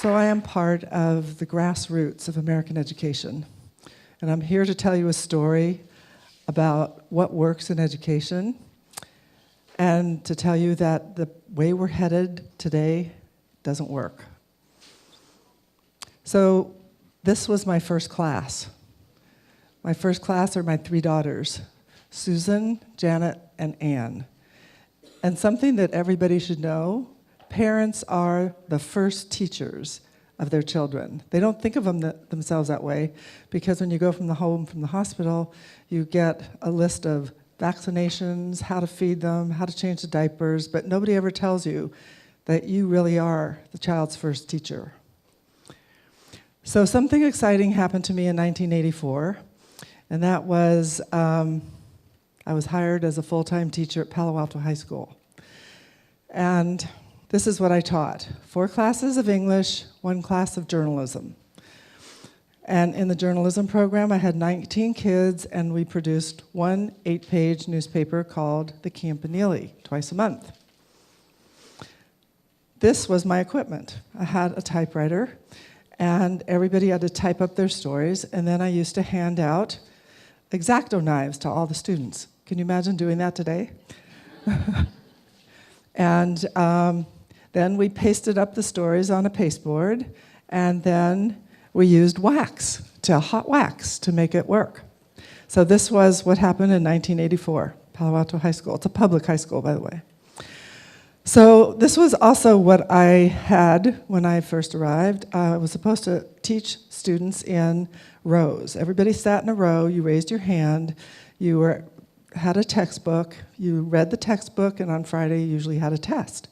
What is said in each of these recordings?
So I am part of the grassroots of American education, and I'm here to tell you a story about what works in education and to tell you that the way we're headed today doesn't work. So this was my first class. My first class are my three daughters, Susan, Janet, and Anne. And something that everybody should know, parents are the first teachers of their children. They don't think of themselves that way because when you go from the home, from the hospital, you get a list of vaccinations, how to feed them, how to change the diapers, but nobody ever tells you that you really are the child's first teacher. So something exciting happened to me in 1984, and that was I was hired as a full-time teacher at Palo Alto High School. And this is what I taught. 4 classes of English, 1 class of journalism. And in the journalism program, I had 19 kids, and we produced 1 8-page newspaper called the Campanile, twice a month. This was my equipment. I had a typewriter, and everybody had to type up their stories, and then I used to hand out X-Acto knives to all the students. Can you imagine doing that today? And then we pasted up the stories on a pasteboard, and then we used wax, hot wax, to make it work. So this was what happened in 1984, Palo Alto High School. It's a public high school, by the way. So this was also what I had when I first arrived. I was supposed to teach students in rows. Everybody sat in a row, you raised your hand, you had a textbook, you read the textbook, and on Friday you usually had a test.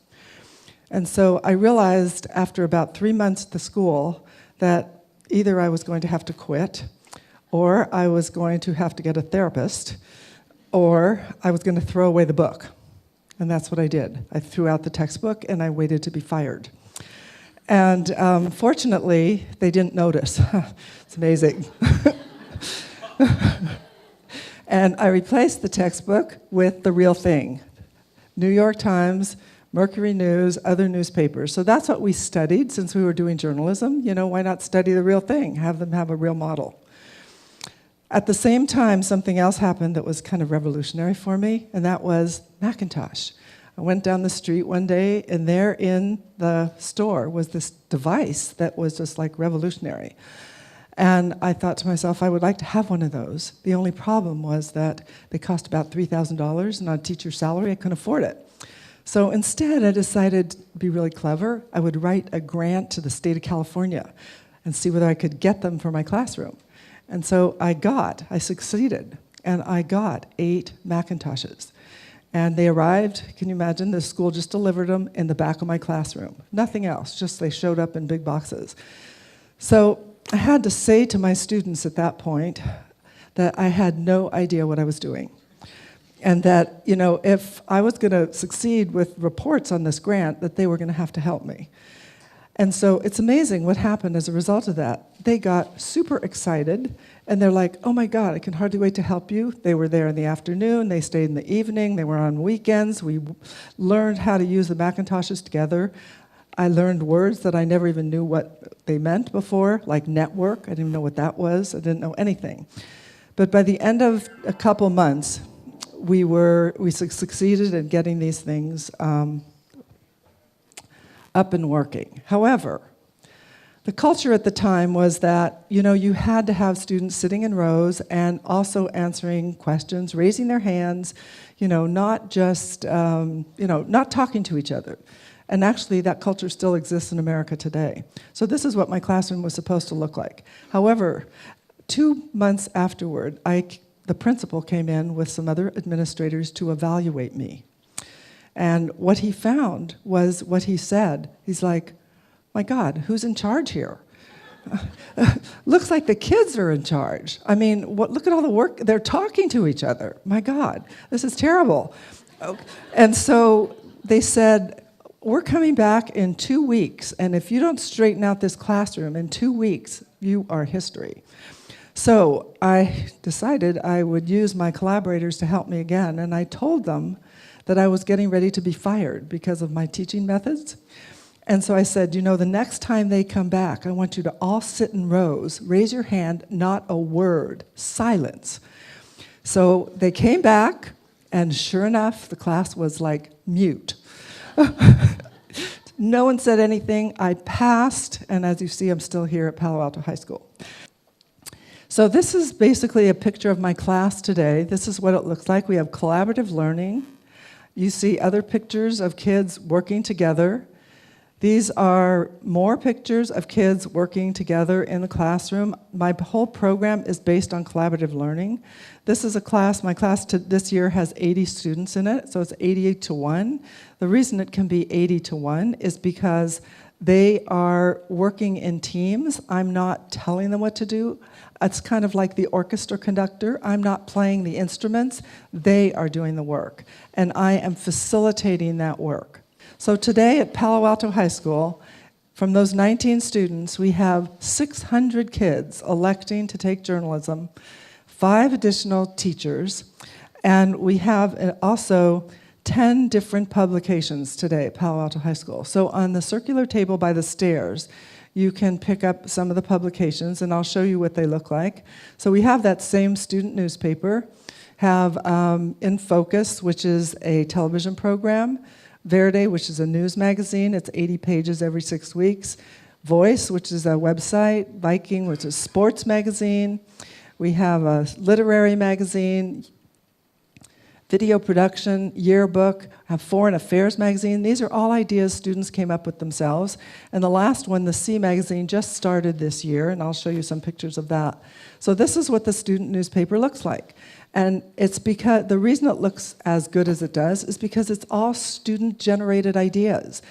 And so I realized after about 3 months at the school that either I was going to have to quit, or I was going to have to get a therapist, or I was going to throw away the book. And that's what I did. I threw out the textbook and I waited to be fired. And fortunately, they didn't notice. It's amazing. And I replaced the textbook with The Real Thing. New York Times, Mercury News, other newspapers. So that's what we studied since we were doing journalism. You know, why not study the real thing? Have them have a real model. At the same time, something else happened that was kind of revolutionary for me, and that was Macintosh. I went down the street one day, and there in the store was this device that was just like revolutionary. And I thought to myself, I would like to have one of those. The only problem was that they cost about $3,000, and on a teacher's salary, I couldn't afford it. So instead, I decided to be really clever. I would write a grant to the state of California and see whether I could get them for my classroom. And so I succeeded, and I got 8 Macintoshes. And they arrived, can you imagine, the school just delivered them in the back of my classroom. Nothing else, just they showed up in big boxes. So I had to say to my students at that point that I had no idea what I was doing. And that, you know, if I was going to succeed with reports on this grant, that they were going to have to help me. And so it's amazing what happened as a result of that. They got super excited, and they're like, oh my God, I can hardly wait to help you. They were there in the afternoon, they stayed in the evening, they were on weekends. We learned how to use the Macintoshes together. I learned words that I never even knew what they meant before, like network. I didn't even know what that was. I didn't know anything. But by the end of a couple months, we succeeded in getting these things up and working. However, the culture at the time was that, you know, you had to have students sitting in rows and also answering questions, raising their hands, you know, not just, not talking to each other. And actually, that culture still exists in America today. So this is what my classroom was supposed to look like. However, 2 months afterward, the principal came in with some other administrators to evaluate me. And what he found was what he said. He's like, my God, who's in charge here? Looks like the kids are in charge. I mean, look at all the work. They're talking to each other. My God, this is terrible. And so they said, we're coming back in 2 weeks, and if you don't straighten out this classroom in 2 weeks, you are history. So I decided I would use my collaborators to help me again, and I told them that I was getting ready to be fired because of my teaching methods. And so I said, the next time they come back, I want you to all sit in rows, raise your hand, not a word, silence. So they came back, and sure enough, the class was like mute. No one said anything. I passed, and as you see, I'm still here at Palo Alto High School. So this is basically a picture of my class today. This is what it looks like. We have collaborative learning. You see other pictures of kids working together. These are more pictures of kids working together in the classroom. My whole program is based on collaborative learning. This is a class, my class this year has 80 students in it, so it's 80-1. The reason it can be 80-1 is because they are working in teams. I'm not telling them what to do. It's kind of like the orchestra conductor. I'm not playing the instruments. They are doing the work, and I am facilitating that work. So today at Palo Alto High School, from those 19 students, we have 600 kids electing to take journalism, 5 additional teachers, and we have also 10 different publications today at Palo Alto High School. So on the circular table by the stairs, you can pick up some of the publications, and I'll show you what they look like. So we have that same student newspaper, have In Focus, which is a television program, Verde, which is a news magazine. It's 80 pages every 6 weeks. Voice, which is a website. Viking, which is a sports magazine. We have a literary magazine. Video production, yearbook, have Foreign Affairs magazine. These are all ideas students came up with themselves. And the last one, the C magazine, just started this year, and I'll show you some pictures of that. So this is what the student newspaper looks like. And it's because the reason it looks as good as it does is because it's all student-generated ideas.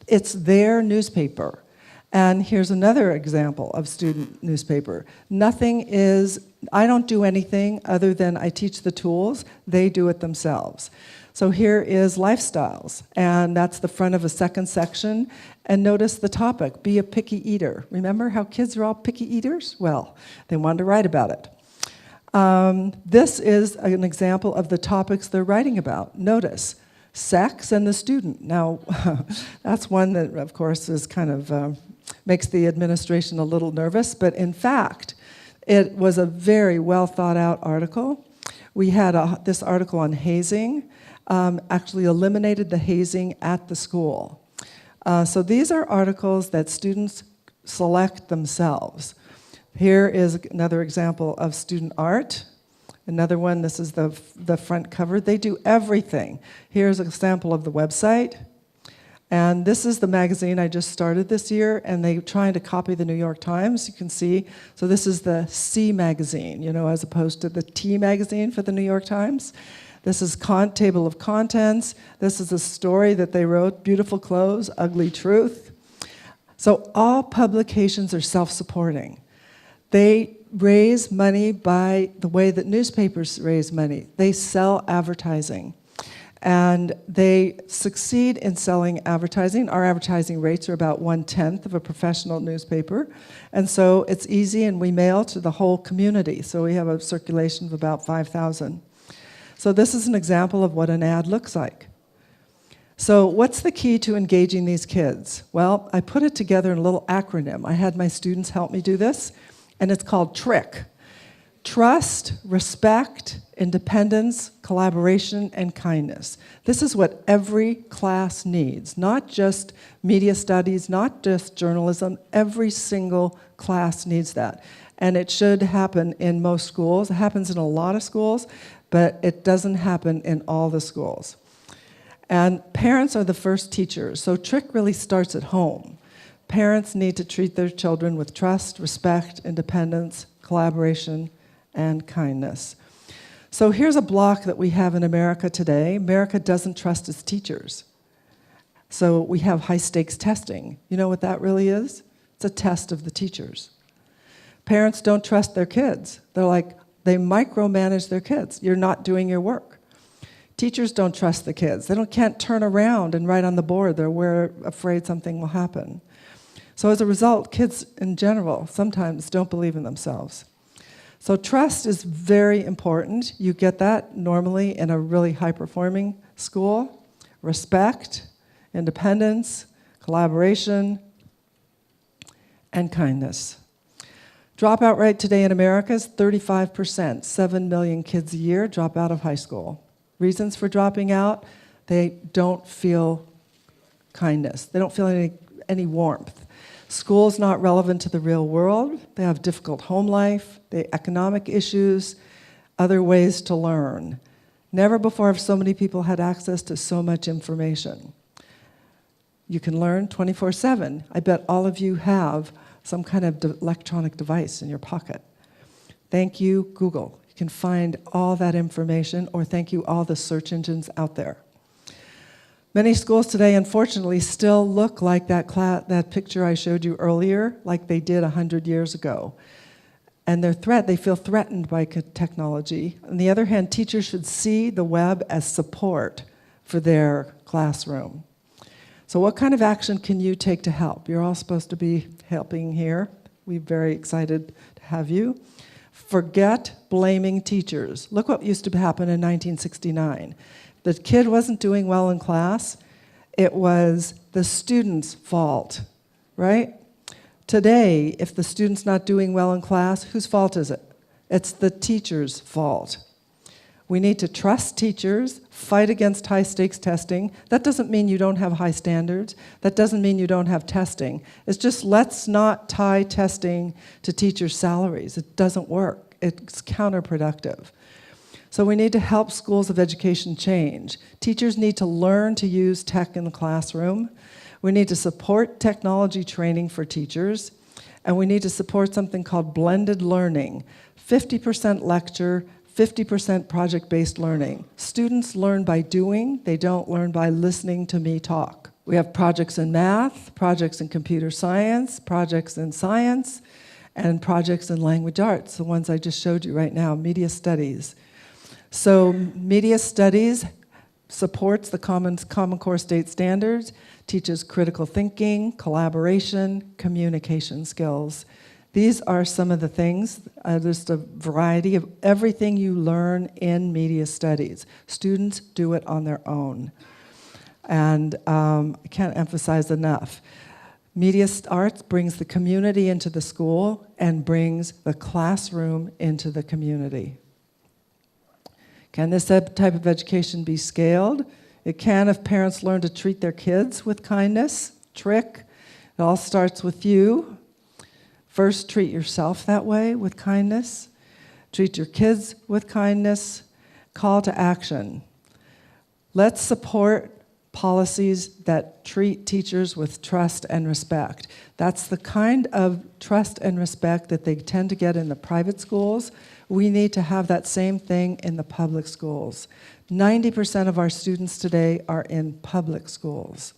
It's their newspaper. And here's another example of student newspaper. I don't do anything other than I teach the tools. They do it themselves. So here is lifestyles, and that's the front of a second section. And notice the topic, be a picky eater. Remember how kids are all picky eaters? Well, they wanted to write about it. This is an example of the topics they're writing about. Notice, sex and the student. Now, that's one that, of course, is kind of makes the administration a little nervous, but in fact, it was a very well thought out article. We had this article on hazing, actually eliminated the hazing at the school. So these are articles that students select themselves. Here is another example of student art. Another one, this is the front cover. They do everything. Here's an example of the website. And this is the magazine I just started this year, and they're trying to copy the New York Times, you can see. So this is the C magazine, as opposed to the T magazine for the New York Times. This is table of contents. This is a story that they wrote, Beautiful Clothes, Ugly Truth. So all publications are self-supporting. They raise money by the way that newspapers raise money. They sell advertising. And they succeed in selling advertising. Our advertising rates are about 1/10 of a professional newspaper. And so it's easy, and we mail to the whole community. So we have a circulation of about 5,000. So this is an example of what an ad looks like. So what's the key to engaging these kids? Well, I put it together in a little acronym. I had my students help me do this, and it's called TRICK. Trust, respect, independence, collaboration, and kindness. This is what every class needs, not just media studies, not just journalism. Every single class needs that. And it should happen in most schools. It happens in a lot of schools, but it doesn't happen in all the schools. And parents are the first teachers, so TRICK really starts at home. Parents need to treat their children with trust, respect, independence, collaboration, and kindness. So here's a block that we have in America today. America doesn't trust its teachers. So we have high-stakes testing. You know what that really is? It's a test of the teachers. Parents don't trust their kids. They micromanage their kids. You're not doing your work. Teachers don't trust the kids. They can't turn around and write on the board. They're afraid something will happen. So as a result, kids in general sometimes don't believe in themselves. So trust is very important. You get that normally in a really high-performing school. Respect, independence, collaboration, and kindness. Dropout rate today in America is 35%. 7 million kids a year drop out of high school. Reasons for dropping out: they don't feel kindness. They don't feel any warmth. School's not relevant to the real world. They have difficult home life, they economic issues, other ways to learn. Never before have so many people had access to so much information. You can learn 24/7. I bet all of you have some kind of electronic device in your pocket. Thank you, Google. You can find all that information, or thank you, all the search engines out there. Many schools today, unfortunately, still look like that picture I showed you earlier, like they did 100 years ago. And they feel threatened by technology. On the other hand, teachers should see the web as support for their classroom. So what kind of action can you take to help? You're all supposed to be helping here. We're very excited to have you. Forget blaming teachers. Look what used to happen in 1969. The kid wasn't doing well in class, it was the student's fault, right? Today, if the student's not doing well in class, whose fault is it? It's the teacher's fault. We need to trust teachers, fight against high-stakes testing. That doesn't mean you don't have high standards. That doesn't mean you don't have testing. It's just, let's not tie testing to teachers' salaries. It doesn't work. It's counterproductive. So we need to help schools of education change. Teachers need to learn to use tech in the classroom. We need to support technology training for teachers. And we need to support something called blended learning. 50% lecture, 50% project-based learning. Students learn by doing, they don't learn by listening to me talk. We have projects in math, projects in computer science, projects in science, and projects in language arts, the ones I just showed you right now, media studies. So media studies supports the Common Core State Standards, teaches critical thinking, collaboration, communication skills. These are some of the things, just a variety of everything you learn in media studies. Students do it on their own. And I can't emphasize enough. Media arts brings the community into the school and brings the classroom into the community. Can this type of education be scaled? It can if parents learn to treat their kids with kindness. Trick, it all starts with you. First, treat yourself that way with kindness. Treat your kids with kindness. Call to action. Let's support policies that treat teachers with trust and respect. That's the kind of trust and respect that they tend to get in the private schools. We need to have that same thing in the public schools. 90% of our students today are in public schools.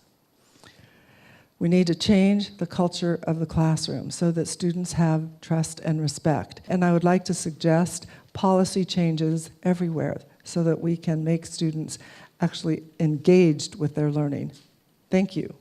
We need to change the culture of the classroom so that students have trust and respect. And I would like to suggest policy changes everywhere so that we can make students actually engaged with their learning. Thank you.